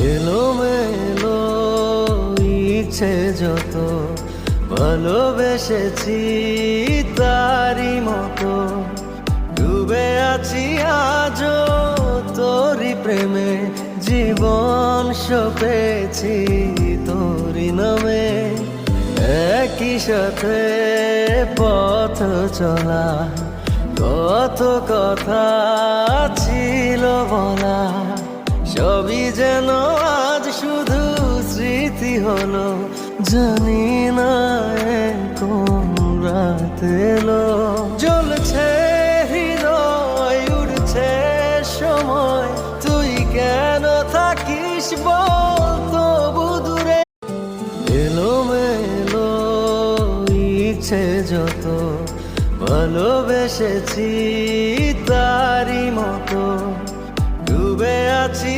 এলোমেলো ইচ্ছে যত ভালোবেসেছি তারি মতো ডুবে আছি আজও তোরি প্রেমে জীবন সপেছি তোরি নামে একই সাথে পথ চলা কত কথা ছিল বলা সবই যেন আজ শুধু স্মৃতি হলো জানি না কোন রাত এলো জ্বলছে হৃদয় উড়ছে সময় তুই কেন থাকিস বল তবু দূরে এলোমেলো ইচ্ছে যত ভালোবেসেছি তারি মতো ডুবে আছি